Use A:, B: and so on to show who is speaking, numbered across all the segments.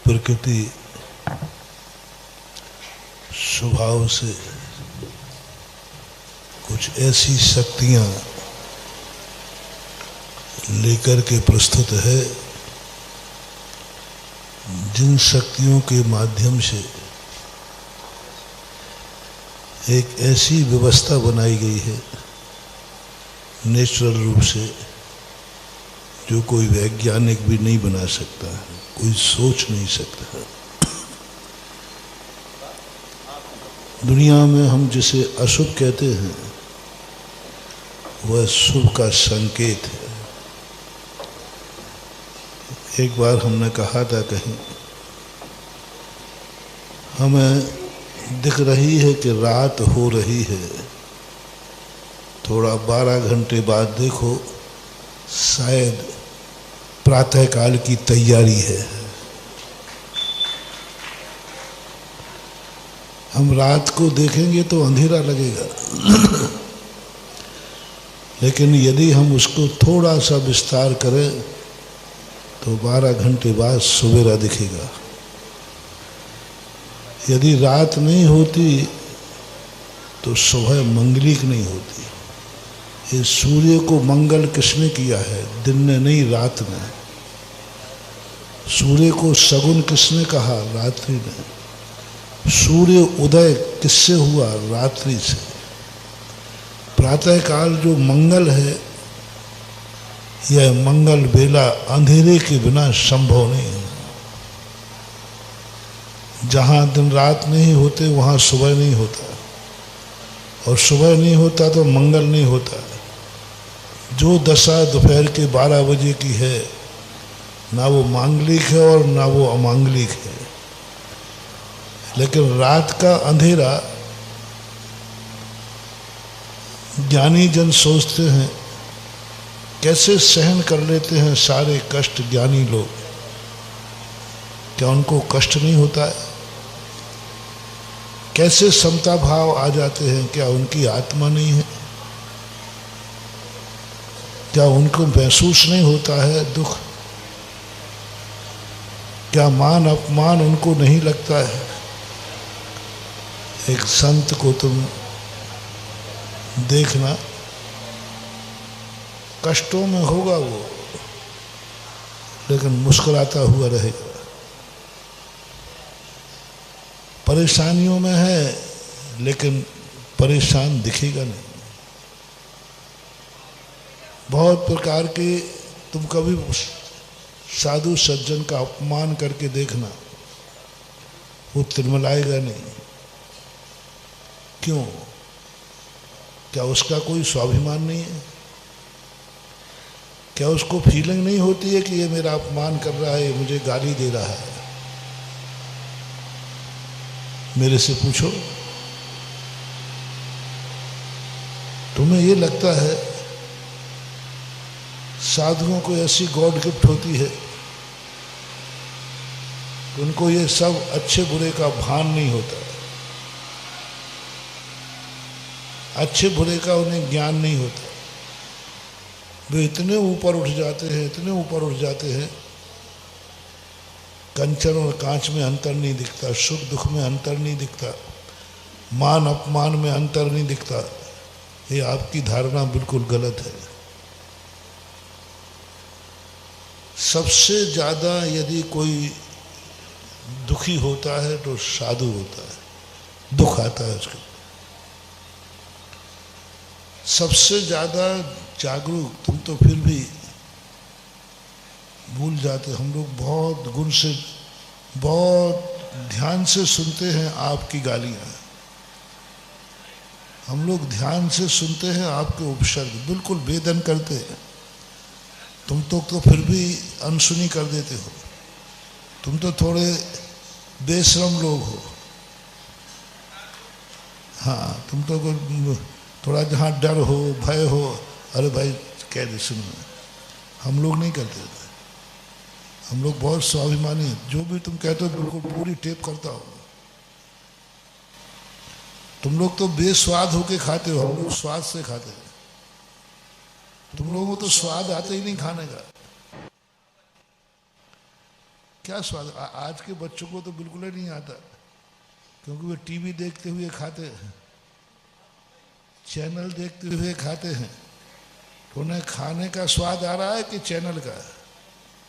A: प्रकृति स्वभाव से कुछ ऐसी शक्तियां लेकर के प्रस्तुत है जिन शक्तियों के माध्यम से एक ऐसी व्यवस्था बनाई गई है नेचुरल रूप से जो कोई वैज्ञानिक भी नहीं बना सकता है, कोई सोच नहीं सकता। दुनिया में हम जिसे अशुभ कहते हैं वह शुभ का संकेत है। एक बार हमने कहा था कहीं, हमें दिख रही है कि रात हो रही है, थोड़ा 12 घंटे बाद देखो शायद प्रातःकाल की तैयारी है। हम रात को देखेंगे तो अंधेरा लगेगा लेकिन यदि हम उसको थोड़ा सा विस्तार करें तो 12 घंटे बाद सवेरा दिखेगा। यदि रात नहीं होती तो सुबह मंगलिक नहीं होती। इस सूर्य को मंगल किसने किया है? दिन ने नहीं, रात ने। सूर्य को सगुन किसने कहा? रात्रि ने। सूर्य उदय किससे हुआ? रात्रि से। प्रातःकाल जो मंगल है, यह मंगल बेला अंधेरे के बिना संभव नहीं है। जहाँ दिन रात नहीं होते वहाँ सुबह नहीं होता, और सुबह नहीं होता तो मंगल नहीं होता। जो दशा दोपहर के 12 बजे की है, ना वो मांगलिक है और ना वो अमांगलिक है। लेकिन रात का अंधेरा ज्ञानी जन सोचते हैं कैसे सहन कर लेते हैं सारे कष्ट ज्ञानी लोग। क्या उनको कष्ट नहीं होता है? कैसे समता भाव आ जाते हैं? क्या उनकी आत्मा नहीं है? क्या उनको महसूस नहीं होता है दुख? क्या मान अपमान उनको नहीं लगता है? एक संत को तुम देखना, कष्टों में होगा वो, लेकिन मुस्कुराता हुआ रहेगा। परेशानियों में है लेकिन परेशान दिखेगा नहीं। बहुत प्रकार के, तुम कभी साधु सज्जन का अपमान करके देखना, वो तिलमिलाएगा नहीं। क्यों? क्या उसका कोई स्वाभिमान नहीं है? क्या उसको फीलिंग नहीं होती है कि ये मेरा अपमान कर रहा है, ये मुझे गाली दे रहा है? मेरे से पूछो, तुम्हें ये लगता है साधुओं को ऐसी गॉड गिफ्ट होती है कि उनको ये सब अच्छे बुरे का भान नहीं होता, अच्छे बुरे का उन्हें ज्ञान नहीं होता। वे इतने ऊपर उठ जाते हैं, इतने ऊपर उठ जाते हैं, कंचन और कांच में अंतर नहीं दिखता, सुख दुख में अंतर नहीं दिखता, मान अपमान में अंतर नहीं दिखता। ये आपकी धारणा बिल्कुल गलत है। सबसे ज़्यादा यदि कोई दुखी होता है तो साधु होता है, दुख आता है उसको। सबसे ज़्यादा जागरूक, तुम तो फिर भी भूल जाते। हम लोग बहुत गुण से, बहुत ध्यान से सुनते हैं आपकी गालियाँ, हम लोग ध्यान से सुनते हैं आपके उपसर्ग, बिल्कुल वेदन करते हैं। तुम तो फिर भी अनसुनी कर देते हो। तुम तो थोड़े बेशरम लोग हो। हाँ, तुम तो थोड़ा जहाँ डर हो, भय हो, अरे भाई कह दे सुनो। हम लोग नहीं करते, हम लोग बहुत स्वाभिमानी हैं। जो भी तुम कहते हो बिल्कुल पूरी टेप करता हो। तुम लोग तो बेस्वाद होके खाते हो, हम लोग स्वाद से खाते हैं। तुम लोगों को तो स्वाद आता ही नहीं खाने का। क्या स्वाद। आज के बच्चों को तो बिल्कुल ही नहीं आता, क्योंकि वे टीवी देखते हुए खाते हैं, चैनल देखते हुए खाते हैं। तो उन्हें खाने का स्वाद आ रहा है कि चैनल का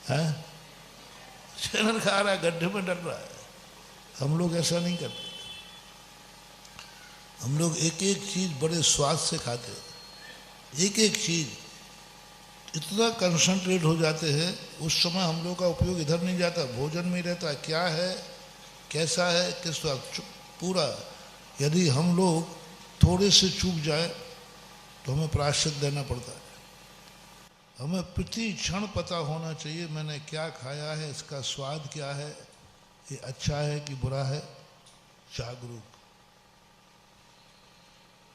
A: है? चैनल का आ रहा है, गड्ढे में डल रहा है। हम लोग ऐसा नहीं करते। हम लोग एक एक चीज बड़े स्वाद से खाते हैं। एक एक चीज इतना कंसंट्रेट हो जाते हैं, उस समय हम लोग का उपयोग इधर नहीं जाता, भोजन में ही रहता है। क्या है, कैसा है, किस स्वाद, पूरा। यदि हम लोग थोड़े से चूक जाए तो हमें प्रायश्चित देना पड़ता है। हमें प्रति क्षण पता होना चाहिए मैंने क्या खाया है, इसका स्वाद क्या है, ये अच्छा है कि बुरा है। जागरूक,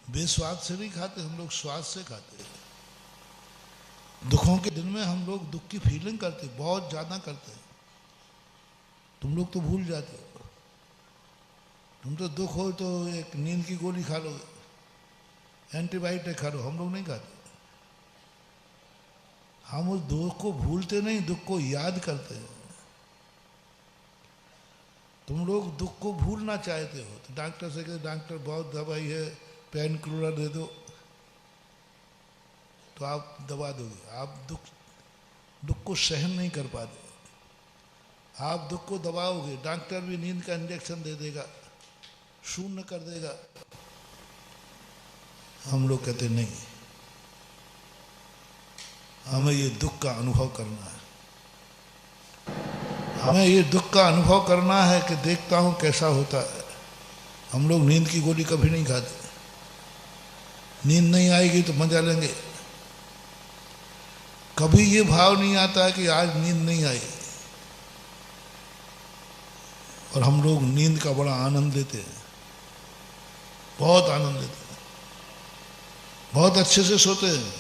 A: बेस्वाद से नहीं खाते हम लोग, स्वाद से खाते हैं। दुखों के दिन में हम लोग दुख की फीलिंग करते, बहुत ज़्यादा करते हैं। तुम लोग तो भूल जाते हो। तुम तो दुख हो तो एक नींद की गोली खा लोगे, एंटीबायोटिक खा लो। हम लोग नहीं खाते। हम उस दुख को भूलते नहीं, दुख को याद करते हैं। तुम लोग दुख को भूलना चाहते हो तो डॉक्टर से कहते डॉक्टर बहुत दवाई है, पेन किलर दे दो, तो आप दबा दोगे। आप दुख को सहन नहीं कर पाते, आप दुख को दबाओगे। डॉक्टर भी नींद का इंजेक्शन दे देगा, शून्य कर देगा। हम लोग कहते नहीं, हमें ये दुख का अनुभव करना है। हमें ये दुख का अनुभव करना है कि देखता हूं कैसा होता है। हम लोग नींद की गोली कभी नहीं खाते। नींद नहीं आएगी तो मजा लेंगे। कभी ये भाव नहीं आता है कि आज नींद नहीं आई। और हम लोग नींद का बड़ा आनंद लेते हैं, बहुत आनंद लेते हैं, बहुत अच्छे से सोते हैं।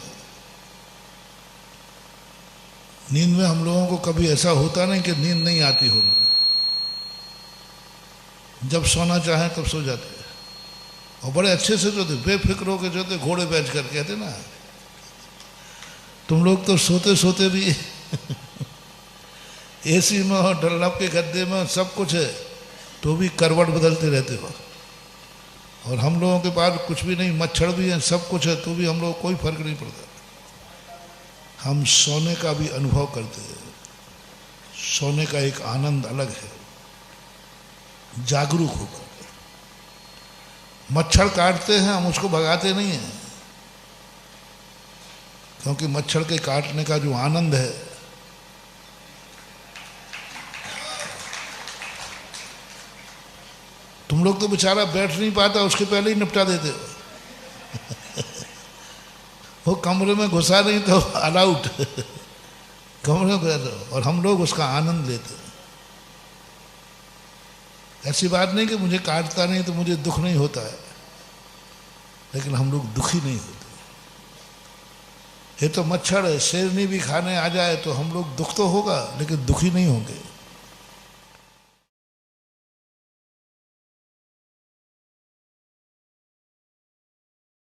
A: नींद में हम लोगों को कभी ऐसा होता नहीं कि नींद नहीं आती हो। जब सोना चाहे तब सो जाते हैं और बड़े अच्छे से सोते, बेफिक्र होकर सोते, घोड़े बैठ कर कहते ना। तुम लोग तो सोते सोते भी एसी में और डल्लब के गद्दे में सब कुछ है, तो भी करवट बदलते रहते हो। और हम लोगों के पास कुछ भी नहीं, मच्छर भी है, सब कुछ है, तो भी हम लोग कोई फर्क नहीं पड़ता। हम सोने का भी अनुभव करते हैं। सोने का एक आनंद अलग है, जागरूक होकर। मच्छर काटते हैं, हम उसको भगाते नहीं हैं, क्योंकि मच्छर के काटने का जो आनंद है, तुम लोग तो बेचारा बैठ नहीं पाता, उसके पहले ही निपटा देते हो। वो कमरे में घुसा नहीं तो ऑल आउट, कमरे में घुसा। और हम लोग उसका आनंद लेते हैं। ऐसी बात नहीं कि मुझे काटता नहीं तो मुझे दुख नहीं होता है, लेकिन हम लोग दुखी नहीं होते। ये तो मच्छर है, शेरनी भी खाने आ जाए तो हम लोग दुख तो होगा, लेकिन दुखी नहीं होंगे।